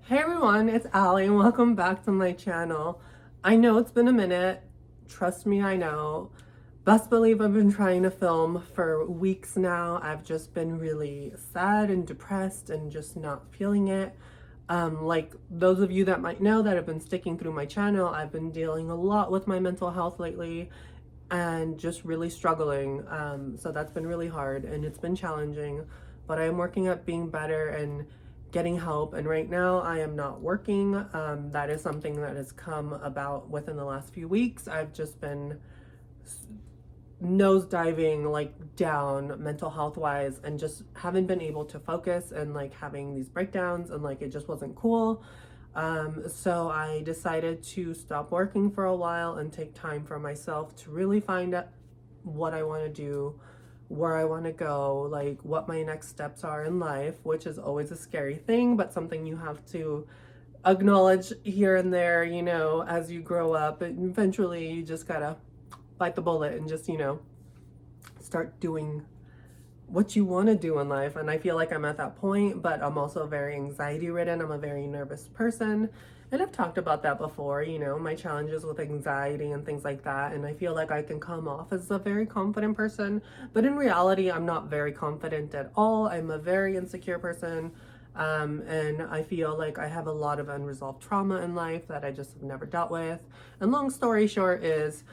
Hey everyone, it's Allie and welcome back to my channel. I know it's been a minute. Trust me, I know. Best believe I've been trying to film for weeks now. I've just been really sad and depressed and just not feeling it. Like those of you that might know that have been sticking through my channel, I've been dealing a lot with my mental health lately and just really struggling. So that's been really hard and it's been challenging, but I am working at being better and getting help. And right now I am not working. That is something that has come about within the last few weeks. I've just been nose diving like down mental health wise and just haven't been able to focus and like having these breakdowns and like it just wasn't cool. So I decided to stop working for a while and take time for myself to really find out what I want to do, where I want to go, like what my next steps are in life, which is always a scary thing, but something you have to acknowledge here and there, as you grow up. And eventually you just gotta bite the bullet and just, start doing what you want to do in life. And I feel like I'm at that point, but I'm also very anxiety ridden. I'm a very nervous person. And I've talked about that before, my challenges with anxiety and things like that. And I feel like I can come off as a very confident person, but in reality, I'm not very confident at all. I'm a very insecure person. And I feel like I have a lot of unresolved trauma in life that I just have never dealt with. And long story short is,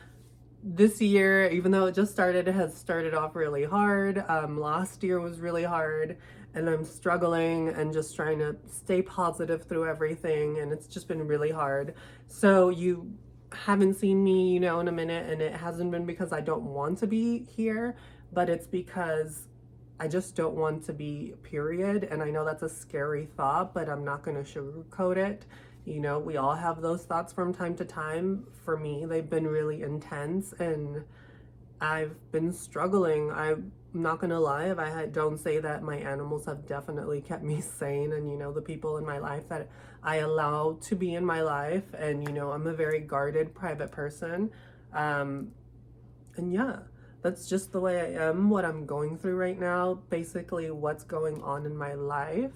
this year, even though it just started, it has started off really hard. Last year was really hard, and I'm struggling and just trying to stay positive through everything, and it's just been really hard. So you haven't seen me, in a minute, and it hasn't been because I don't want to be here, but it's because I just don't want to be, period. And I know that's a scary thought, but I'm not going to sugarcoat it. We all have those thoughts from time to time. For me, they've been really intense and I've been struggling. I'm not gonna lie, if don't say that my animals have definitely kept me sane, and the people in my life that I allow to be in my life. And I'm a very guarded, private person. And yeah, that's just the way I am, what I'm going through right now, basically what's going on in my life.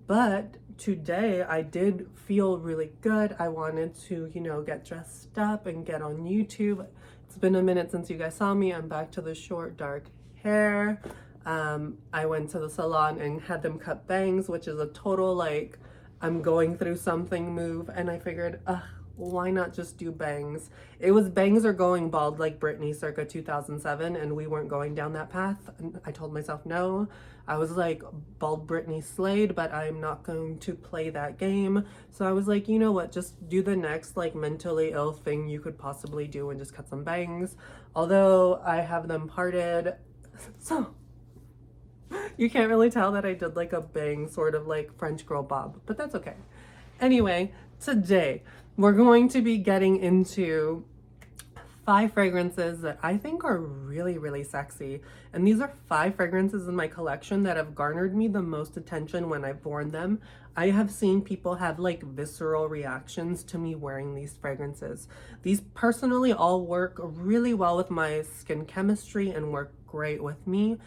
But today I did feel really good. I wanted to, get dressed up and get on YouTube. It's been a minute since you guys saw me. I'm back to the short, dark hair. I went to the salon and had them cut bangs, which is a total, like, I'm going through something move. And I figured, why not just do bangs? It was bangs or going bald like Britney circa 2007, and we weren't going down that path. And I told myself no. I was like, bald Britney slayed, but I'm not going to play that game. So I was like, you know what, just do the next like mentally ill thing you could possibly do and just cut some bangs. Although I have them parted, so you can't really tell that I did like a bang, sort of like French girl bob, but that's okay. Anyway, today we're going to be getting into 5 fragrances that I think are really, really sexy. And these are 5 fragrances in my collection that have garnered me the most attention when I've worn them. I have seen people have like visceral reactions to me wearing these fragrances. These personally all work really well with my skin chemistry and work great with me.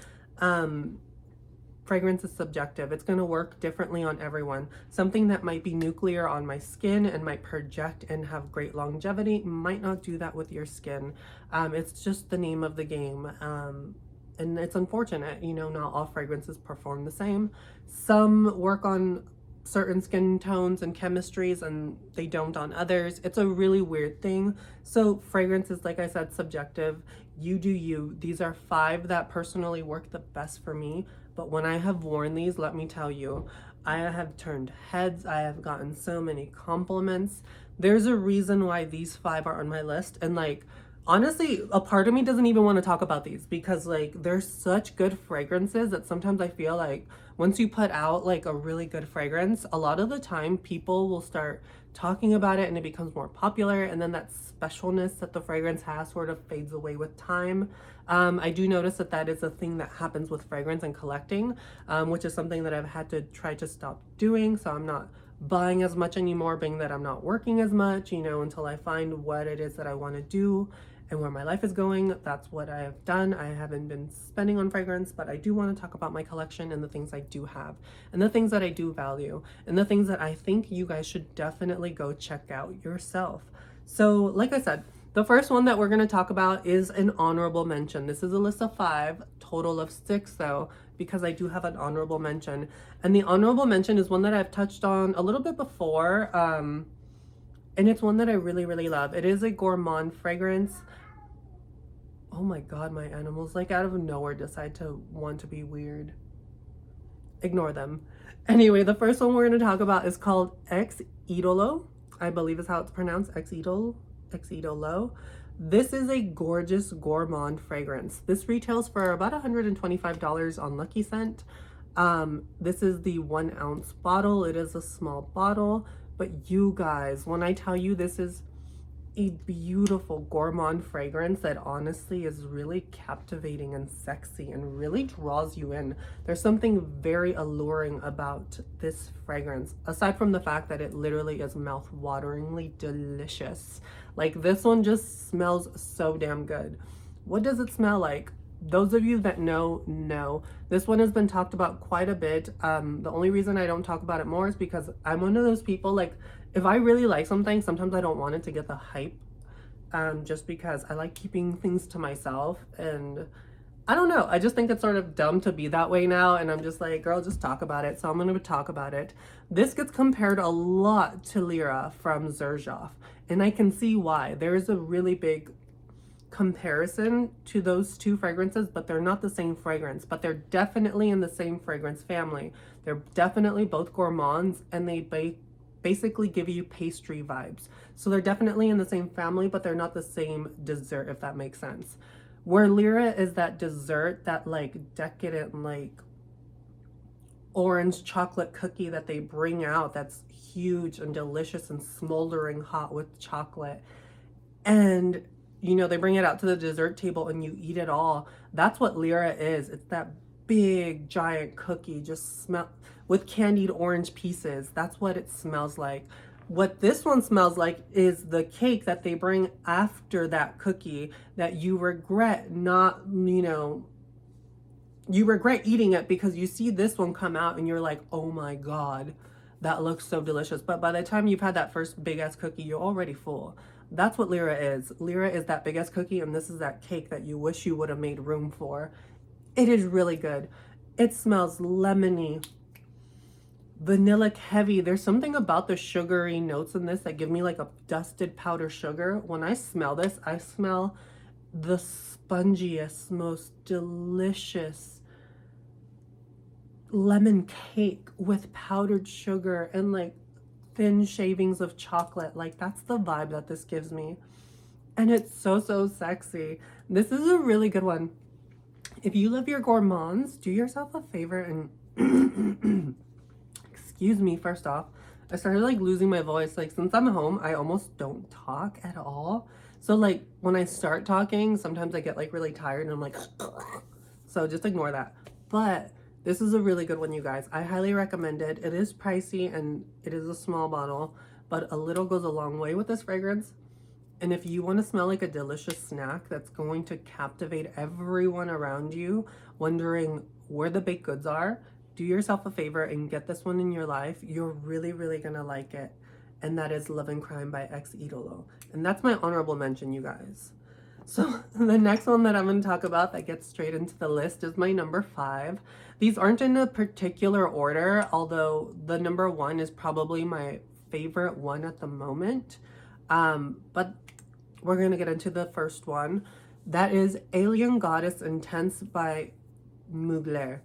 Fragrance is subjective. It's going to work differently on everyone. Something that might be nuclear on my skin and might project and have great longevity might not do that with your skin. It's just the name of the game. And it's unfortunate, not all fragrances perform the same. Some work on certain skin tones and chemistries and they don't on others. It's a really weird thing. So fragrance is, like I said, subjective. You do you. These are 5 that personally work the best for me. But when I have worn these, let me tell you, I have turned heads. I have gotten so many compliments. There's a reason why these 5 are on my list. And like, honestly, a part of me doesn't even want to talk about these because like they're such good fragrances that sometimes I feel like once you put out like a really good fragrance, a lot of the time people will start talking about it and it becomes more popular, and then that specialness that the fragrance has sort of fades away with time. I do notice that that is a thing that happens with fragrance and collecting, which is something that I've had to try to stop doing. So I'm not buying as much anymore, being that I'm not working as much, until I find what it is that I want to do and where my life is going, that's what I have done. I haven't been spending on fragrance, but I do want to talk about my collection and the things I do have and the things that I do value and the things that I think you guys should definitely go check out yourself. So like I said, the first one that we're going to talk about is an honorable mention. This is a list of 5, total of 6 though, because I do have an honorable mention. And the honorable mention is one that I've touched on a little bit before, and it's one that I really, really love. It is a gourmand fragrance. Oh my God, my animals like out of nowhere decide to want to be weird. Ignore them. Anyway, the first one we're going to talk about is called Ex Idolo. I believe is how it's pronounced, Ex Idolo. This is a gorgeous gourmand fragrance. This retails for about $125 on Lucky Scent. This is the 1 ounce bottle. It is a small bottle, but you guys, when I tell you this is a beautiful gourmand fragrance that honestly is really captivating and sexy and really draws you in. There's something very alluring about this fragrance, aside from the fact that it literally is mouth-wateringly delicious. Like, this one just smells so damn good. What does it smell like? Those of you that know. This one has been talked about quite a bit. The only reason I don't talk about it more is because I'm one of those people, like, if I really like something, sometimes I don't want it to get the hype, just because I like keeping things to myself. And I don't know, I just think it's sort of dumb to be that way now, and I'm just like, girl, just talk about it. So I'm gonna talk about it. This gets compared a lot to Lyra from Xerjoff, and I can see why. There's a really big comparison to those two fragrances, but they're not the same fragrance, but they're definitely in the same fragrance family. They're definitely both gourmands, and they basically give you pastry vibes. So they're definitely in the same family, but they're not the same dessert, if that makes sense. Where Lyra is that dessert, that like decadent, like orange chocolate cookie that they bring out that's huge and delicious and smoldering hot with chocolate. And you know, they bring it out to the dessert table and you eat it all. That's what Lyra is. It's that big giant cookie just smell with candied orange pieces. That's what it smells like. What this one smells like is the cake that they bring after that cookie that you regret not, you know, you regret eating it because you see this one come out and you're like, oh my God, that looks so delicious. But by the time you've had that first big ass cookie, you're already full. That's what Lyra is. Lyra is that big ass cookie, and this is that cake that you wish you would have made room for. It is really good. It smells lemony, vanilla heavy. There's something about the sugary notes in this that give me like a dusted powder sugar. When I smell this, I smell the spongiest, most delicious lemon cake with powdered sugar and like thin shavings of chocolate. Like, that's the vibe that this gives me, and it's so sexy. This is a really good one. If you love your gourmands, do yourself a favor and excuse me, first off, I started like losing my voice. Like, since I'm home, I almost don't talk at all. So like when I start talking, sometimes I get like really tired and I'm like so just ignore that. But this is a really good one, you guys. I highly recommend it. It is pricey and it is a small bottle, but a little goes a long way with this fragrance. And if you want to smell like a delicious snack that's going to captivate everyone around you, wondering where the baked goods are, do yourself a favor and get this one in your life. You're really going to like it. And that is Love and Crime by Ex Idolo. And that's my honorable mention, you guys. So the next one that I'm going to talk about that gets straight into the list is my number 5. These aren't in a particular order, although the number 1 is probably my favorite one at the moment. But we're going to get into the first one. That is Alien Goddess Intense by Mugler.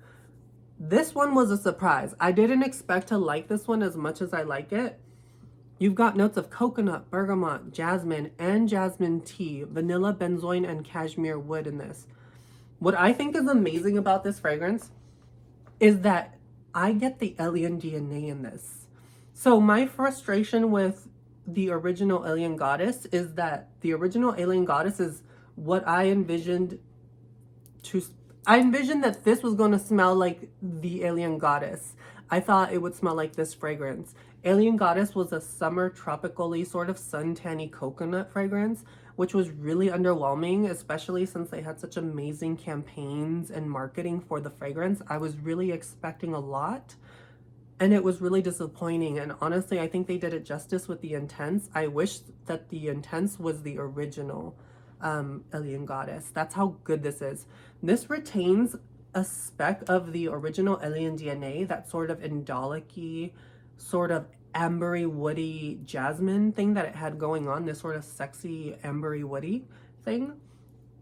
This one was a surprise. I didn't expect to like this one as much as I like it. You've got notes of coconut, bergamot, jasmine, and jasmine tea, vanilla, benzoin, and cashmere wood in this. What I think is amazing about this fragrance is that I get the alien DNA in this. So my frustration with the original Alien Goddess is that the original Alien Goddess is what I envisioned that this was going to smell like the Alien Goddess. I thought it would smell like this fragrance. Alien Goddess was a summer tropically sort of suntanny coconut fragrance, which was really underwhelming, especially since they had such amazing campaigns and marketing for the fragrance. I was really expecting a lot, and it was really disappointing. And honestly, I think they did it justice with the Intense. I wish that the Intense was the original Alien Goddess. That's how good this is. This retains a speck of the original Alien DNA, that sort of indolic-y, sort of ambery, woody jasmine thing that it had going on, this sort of sexy, ambery, woody thing.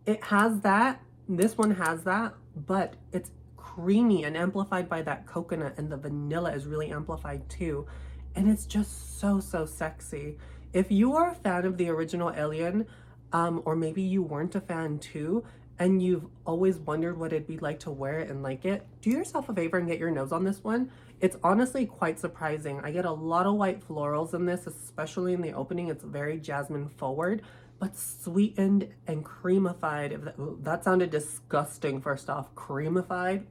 It has that. This one has that, but it's creamy and amplified by that coconut, and the vanilla is really amplified too. And it's just so, so sexy. If you are a fan of the original Alien, or maybe you weren't a fan too, and you've always wondered what it'd be like to wear it and like it, do yourself a favor and get your nose on this one. It's honestly quite surprising. I get a lot of white florals in this, especially in the opening. It's very jasmine forward, but sweetened and creamified. If that sounded disgusting, first off, creamified.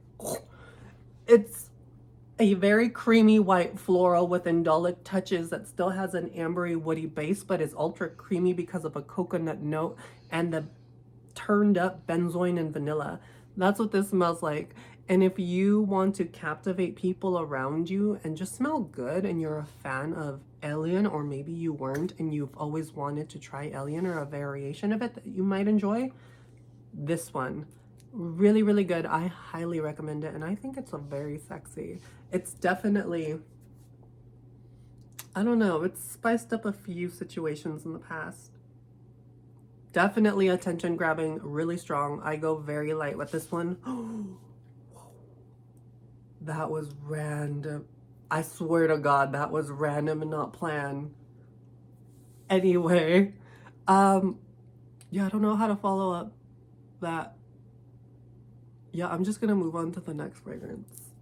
It's a very creamy white floral with indolic touches that still has an ambery woody base, but is ultra creamy because of a coconut note and the turned up benzoin and vanilla. That's what this smells like. And if you want to captivate people around you and just smell good, and you're a fan of Alien, or maybe you weren't and you've always wanted to try Alien or a variation of it that you might enjoy, this one, really, really good. I highly recommend it, and I think it's a very sexy. It's definitely, I don't know, it's spiced up a few situations in the past. Definitely attention grabbing, really strong. I go very light with this one. That was random. I swear to God, that was random and not planned. Anyway, yeah, I don't know how to follow up that. Yeah, I'm just gonna move on to the next fragrance.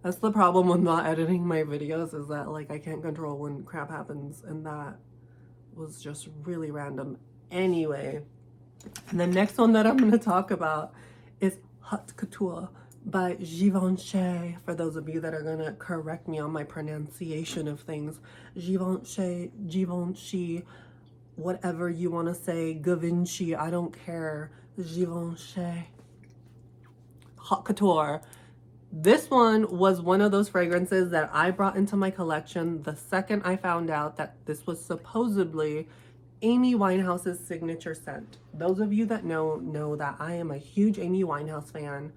That's the problem with not editing my videos, is that like I can't control when crap happens, and that was just really random. Anyway, and the next one that I'm going to talk about is Hot Couture by Givenchy. For those of you that are going to correct me on my pronunciation of things, Givenchy, whatever you want to say, Givenchy, I don't care. Givenchy Hot Couture. This one was one of those fragrances that I brought into my collection the second I found out that this was supposedly Amy Winehouse's signature scent. Those of you that know that I am a huge Amy Winehouse fan,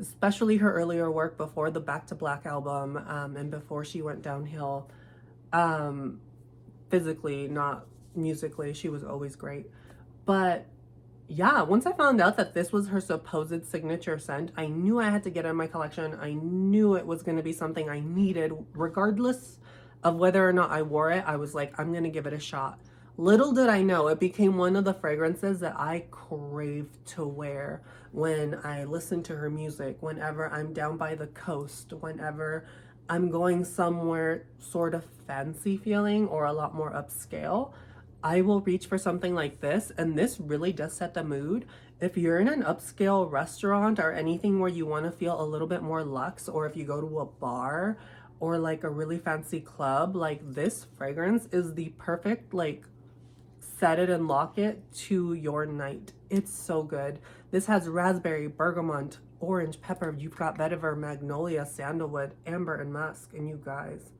especially her earlier work before the Back to Black album, and before she went downhill, physically, not musically. She was always great. But yeah, once I found out that this was her supposed signature scent, I knew I had to get it in my collection. I knew it was going to be something I needed, regardless of whether or not I wore it. I was like, I'm going to give it a shot. Little did I know, it became one of the fragrances that I craved to wear when I listen to her music, whenever I'm down by the coast, whenever I'm going somewhere sort of fancy feeling or a lot more upscale. I will reach for something like this, and this really does set the mood. If you're in an upscale restaurant or anything where you want to feel a little bit more luxe, or if you go to a bar or like a really fancy club, like this fragrance is the perfect like set it and lock it to your night. It's so good. This has raspberry, bergamot, orange, pepper. You've got vetiver, magnolia, sandalwood, amber, and musk. And you guys,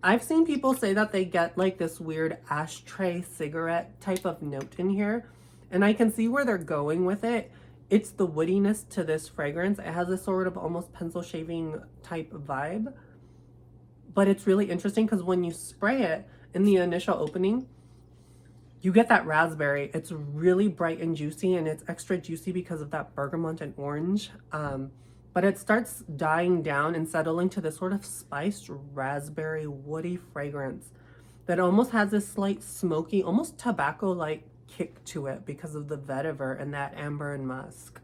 I've seen people say that they get like this weird ashtray cigarette type of note in here, and I can see where they're going with it. It's the woodiness to this fragrance. It has a sort of almost pencil shaving type vibe, but it's really interesting because when you spray it in the initial opening, you get that raspberry. It's really bright and juicy, and it's extra juicy because of that bergamot and orange. But it starts dying down and settling to this sort of spiced raspberry woody fragrance that almost has this slight smoky, almost tobacco-like kick to it because of the vetiver and that amber and musk.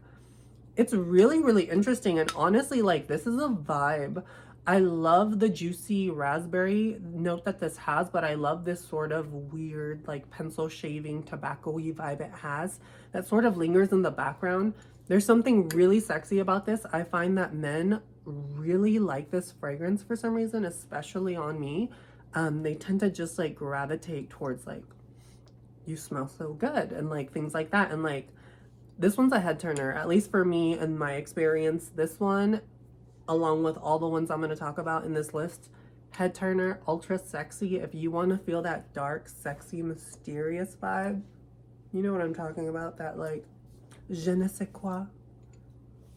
It's really, really interesting, and honestly, like, this is a vibe. I love the juicy raspberry note that this has, but I love this sort of weird, like, pencil shaving tobacco-y vibe it has that sort of lingers in the background. There's something really sexy about this. I find that men really like this fragrance for some reason, especially on me. They tend to just like gravitate towards like you smell so good, and like things like that. And like this one's a head turner, at least for me and my experience. This one, along with all the ones I'm going to talk about in this list, head turner, ultra sexy. If you want to feel that dark, sexy, mysterious vibe, you know what I'm talking about, that like je ne sais quoi.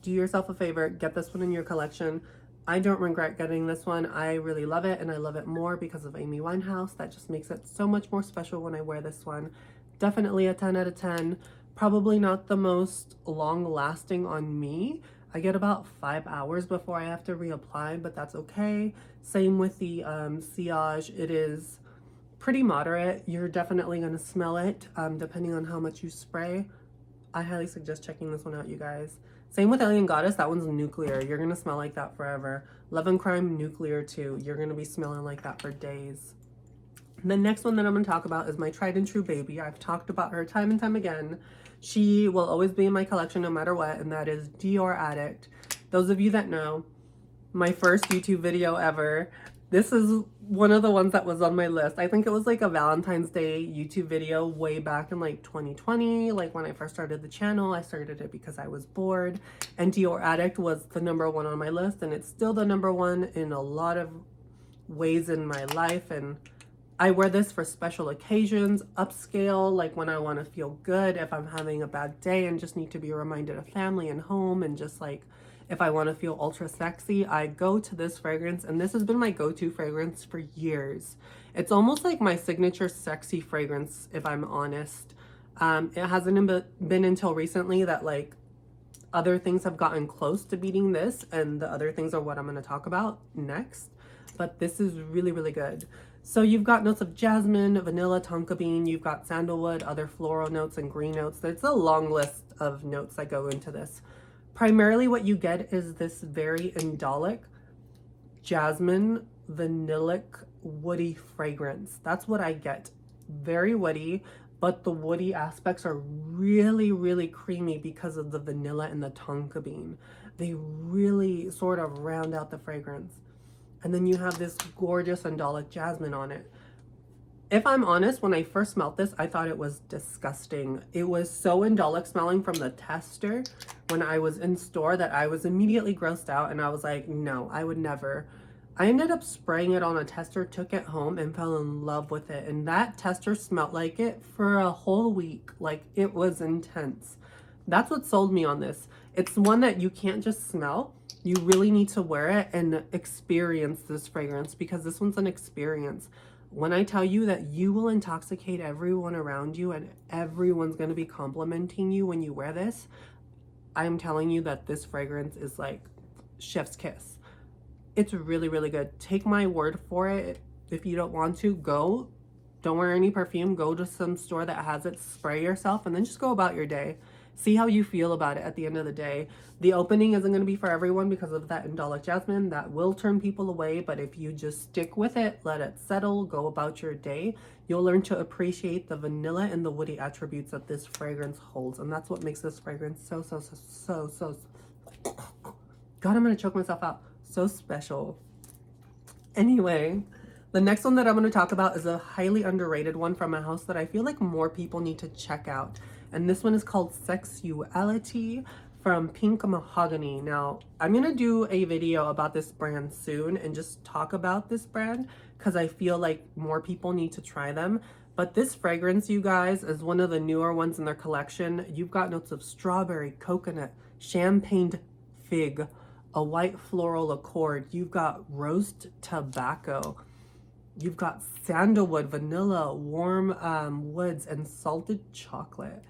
Do yourself a favor, get this one in your collection. I don't regret getting this one. I really love it, and I love it more because of Amy Winehouse. That just makes it so much more special when I wear this one. Definitely a 10 out of 10. Probably not the most long lasting on me. I get about 5 hours before I have to reapply, but that's okay. Same with the sillage. It is pretty moderate. You're definitely going to smell it depending on how much you spray. I highly suggest checking this one out, you guys. Same with Alien Goddess. That one's nuclear. You're going to smell like that forever. Love and Crime, nuclear too. You're going to be smelling like that for days. The next one that I'm going to talk about is my tried and true baby. I've talked about her time and time again. She will always be in my collection no matter what, and that is Dior Addict. Those of you that know, my first YouTube video ever, this is one of the ones that was on my list. I think it was like a Valentine's Day YouTube video way back in like 2020. Like when I first started the channel, I started it because I was bored, and Dior Addict was the #1 on my list, and it's still the #1 in a lot of ways in my life. And I wear this for special occasions, upscale, like when I want to feel good, if I'm having a bad day and just need to be reminded of family and home, and just like if I want to feel ultra sexy, I go to this fragrance, and this has been my go-to fragrance for years. It's almost like my signature sexy fragrance, if I'm honest. It hasn't been until recently that like other things have gotten close to beating this, and the other things are what I'm going to talk about next. But this is really, really good. So you've got notes of jasmine, vanilla, tonka bean, you've got sandalwood, other floral notes, and green notes. There's a long list of notes that go into this. Primarily what you get is this very indolic jasmine, vanillic, woody fragrance. That's what I get. Very woody, but the woody aspects are really, really creamy because of the vanilla and the tonka bean. They really sort of round out the fragrance. And then you have this gorgeous indolic jasmine on it. If I'm honest, when I first smelled this, I thought it was disgusting. It was so indolic smelling from the tester when I was in store that I was immediately grossed out, and I was like, no, I would never. I ended up spraying it on a tester, took it home, and fell in love with it. And that tester smelled like it for a whole week. Like, it was intense. That's what sold me on this. It's one that you can't just smell. You really need to wear it and experience this fragrance, because this one's an experience. When I tell you that you will intoxicate everyone around you and everyone's going to be complimenting you when you wear this, I'm telling you that this fragrance is like chef's kiss. It's really, really good. Take my word for it. If you don't want to, don't wear any perfume. Go to some store that has it, spray yourself, and then just go about your day. See how you feel about it at the end of the day. The opening isn't going to be for everyone because of that indolic jasmine. That will turn people away, but if you just stick with it, let it settle, go about your day, you'll learn to appreciate the vanilla and the woody attributes that this fragrance holds. And that's what makes this fragrance so God, I'm going to choke myself out. So special. Anyway, the next one that I'm going to talk about is a highly underrated one from a house that I feel like more people need to check out. And this one is called Sexuality from Pink Mahogany. Now, I'm going to do a video about this brand soon and just talk about this brand because I feel like more people need to try them. But this fragrance, you guys, is one of the newer ones in their collection. You've got notes of strawberry, coconut, champagne fig, a white floral accord. You've got roast tobacco. You've got sandalwood, vanilla, warm woods, and salted chocolate.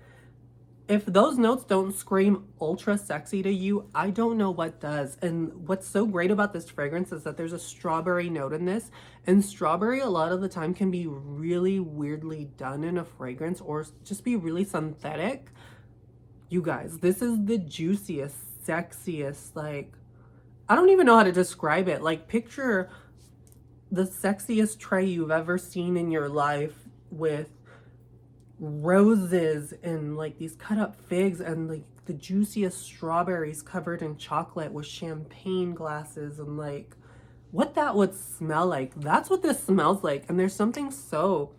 If those notes don't scream ultra sexy to you, I don't know what does. And what's so great about this fragrance is that there's a strawberry note in this. And strawberry a lot of the time can be really weirdly done in a fragrance or just be really synthetic. You guys, this is the juiciest, sexiest, like, I don't even know how to describe it. Like, picture the sexiest tray you've ever seen in your life with roses and like these cut up figs and like the juiciest strawberries covered in chocolate with champagne glasses, and like what that would smell like. That's what this smells like. And there's something so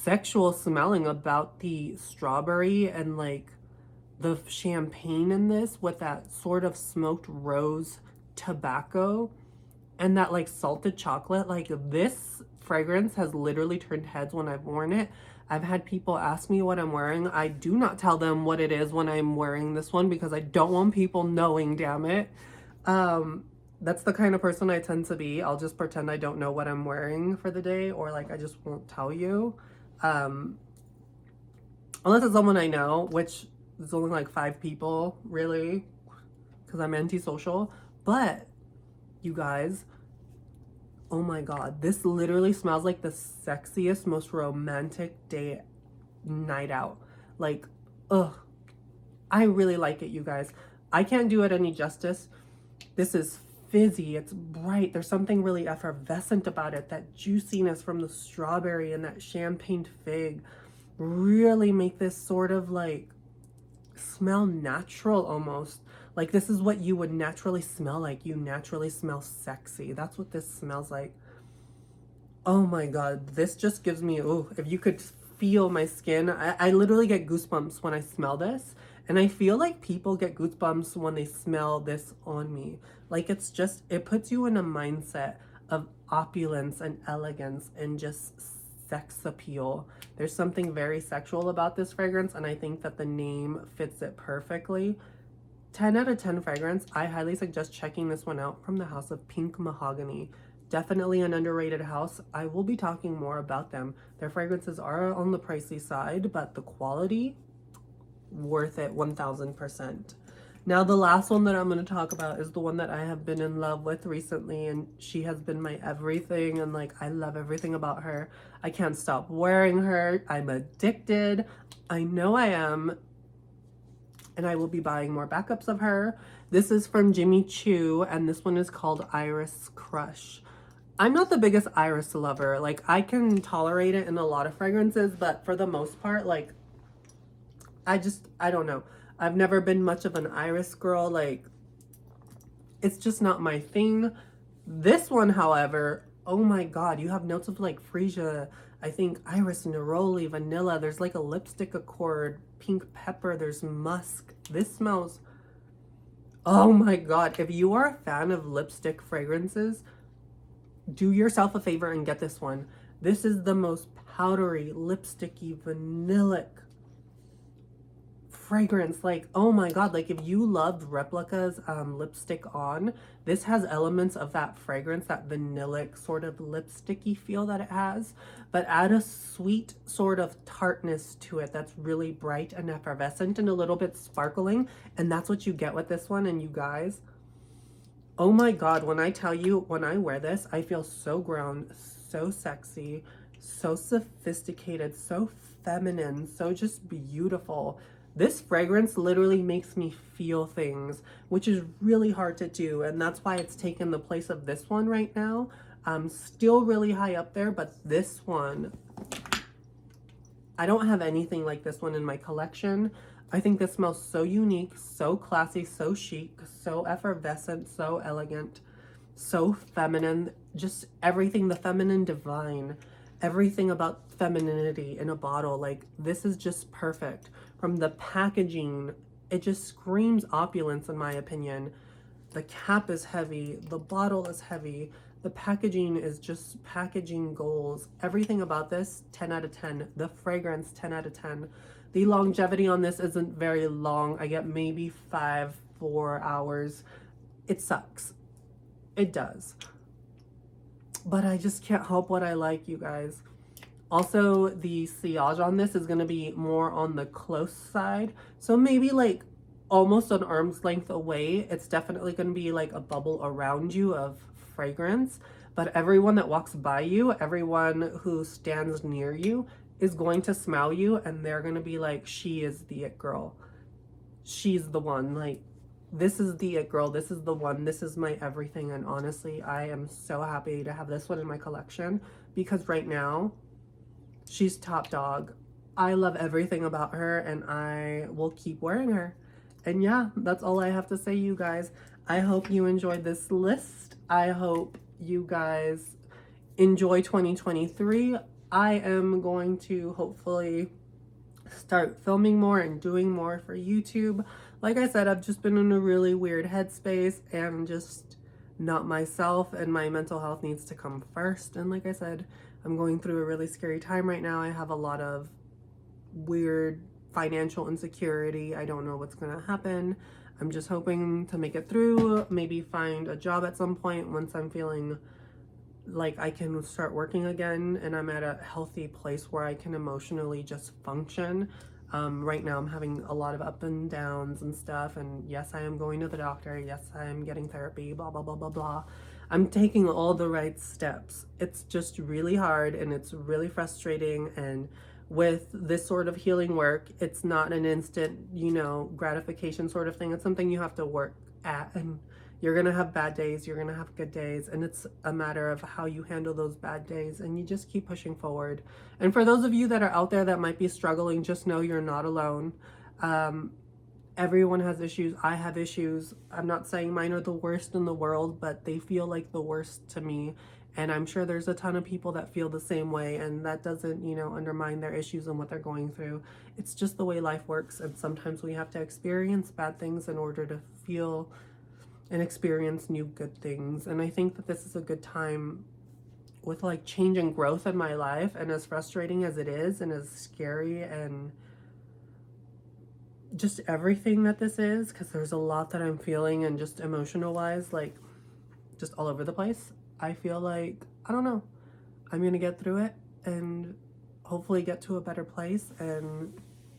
sexual smelling about the strawberry and like the champagne in this with that sort of smoked rose tobacco and that like salted chocolate. Like this fragrance has literally turned heads when I've worn it. I've had people ask me what I'm wearing. I do not tell them what it is when I'm wearing this one because I don't want people knowing, damn it. That's the kind of person I tend to be. I'll just pretend I don't know what I'm wearing for the day, or like I just won't tell you. Unless it's someone I know, which is only like 5 people, really, because I'm antisocial. But you guys, oh my god, this literally smells like the sexiest, most romantic night out. Like, ugh, I really like it, you guys. I can't do it any justice. This is fizzy, it's bright, there's something really effervescent about it. That juiciness from the strawberry and that champagne fig really make this sort of like smell natural almost. Like this is what you would naturally smell like. You naturally smell sexy. That's what this smells like. Oh my god, this just gives me, oh, if you could feel my skin, I literally get goosebumps when I smell this. And I feel like people get goosebumps when they smell this on me. Like it's just, it puts you in a mindset of opulence and elegance and just sex appeal. There's something very sexual about this fragrance, and I think that the name fits it perfectly. 10 out of 10 fragrance. I highly suggest checking this one out from the house of Pink Mahogany. Definitely an underrated house. I will be talking more about them. Their fragrances are on the pricey side, but the quality, worth it 1000%. Now the last one that I'm going to talk about is the one that I have been in love with recently, and she has been my everything, and like I love everything about her. I can't stop wearing her. I'm addicted. I know I am, and I will be buying more backups of her. This is from Jimmy Choo, and this one is called Iris Crush. I'm not the biggest iris lover. Like I can tolerate it in a lot of fragrances, but for the most part, like I don't know. I've never been much of an iris girl. Like, it's just not my thing. This one, however, oh my god, you have notes of like freesia, I think iris, neroli, vanilla. There's like a lipstick accord, pink pepper, there's musk. This smells, oh my god. If you are a fan of lipstick fragrances, do yourself a favor and get this one. This is the most powdery, lipsticky, vanillic fragrance. Like, oh my god, like if you loved Replica's lipstick on, this has elements of that fragrance, that vanillic sort of lipsticky feel that it has, but add a sweet sort of tartness to it that's really bright and effervescent and a little bit sparkling, and that's what you get with this one. And you guys, oh my god, when I tell you, when I wear this, I feel so grown, so sexy, so sophisticated, so feminine, so just beautiful. This fragrance literally makes me feel things, which is really hard to do, and that's why it's taken the place of this one right now. Still really high up there, but this one, I don't have anything like this one in my collection. I think this smells so unique, so classy, so chic, so effervescent, so elegant, so feminine, just everything, the feminine divine, everything about femininity in a bottle. Like this is just perfect. From the packaging, it just screams opulence in my opinion. The cap is heavy, the bottle is heavy, the packaging is just packaging goals. Everything about this, 10 out of 10. The fragrance, 10 out of 10. The longevity on this isn't very long. I get maybe 4 hours. It sucks. It does. But I just can't help what I like, you guys. Also, the sillage on this is going to be more on the close side. So maybe like almost an arm's length away. It's definitely going to be like a bubble around you of fragrance. But everyone that walks by you, everyone who stands near you is going to smell you, and they're going to be like, she is the it girl. She's the one. Like, this is the it girl. This is the one. This is my everything. And honestly, I am so happy to have this one in my collection because right now, she's top dog. I love everything about her, and I will keep wearing her. And yeah, that's all I have to say, you guys. I hope you enjoyed this list. I hope you guys enjoy 2023. I am going to hopefully start filming more and doing more for YouTube. Like I said, I've just been in a really weird headspace and just not myself, and my mental health needs to come first. And like I said, I'm going through a really scary time right now. I have a lot of weird financial insecurity. I don't know what's gonna happen. I'm just hoping to make it through, maybe find a job at some point once I'm feeling like I can start working again and I'm at a healthy place where I can emotionally just function. Right now I'm having a lot of up and downs and stuff, and yes, I am going to the doctor, yes, I am getting therapy, blah blah blah blah blah. I'm taking all the right steps. It's just really hard and it's really frustrating, and with this sort of healing work, it's not an instant, gratification sort of thing. It's something you have to work at, and you're gonna have bad days, you're gonna have good days, and it's a matter of how you handle those bad days, and you just keep pushing forward. And for those of you that are out there that might be struggling, just know you're not alone. Everyone has issues. I have issues. I'm not saying mine are the worst in the world, but they feel like the worst to me. And I'm sure there's a ton of people that feel the same way, and that doesn't, undermine their issues and what they're going through. It's just the way life works, and sometimes we have to experience bad things in order to feel and experience new good things. And I think that this is a good time with like change and growth in my life, and as frustrating as it is and as scary and just everything that this is, because there's a lot that I'm feeling, and just emotional wise, like just all over the place. I feel like, I don't know, I'm gonna get through it and hopefully get to a better place and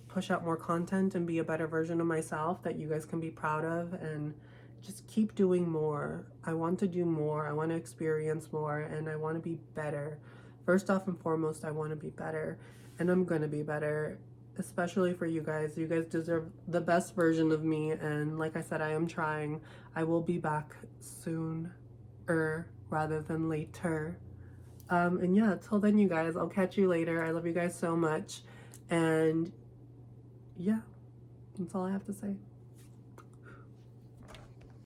push out more content and be a better version of myself that you guys can be proud of, and just keep doing more. I want to do more. I want to experience more, and I want to be better. First off and foremost, I want to be better, and I'm going to be better, especially for you guys. You guys deserve the best version of me, and like I said, I am trying. I will be back soon, rather than later. And yeah, till then, you guys, I'll catch you later. I love you guys so much, and yeah, that's all I have to say.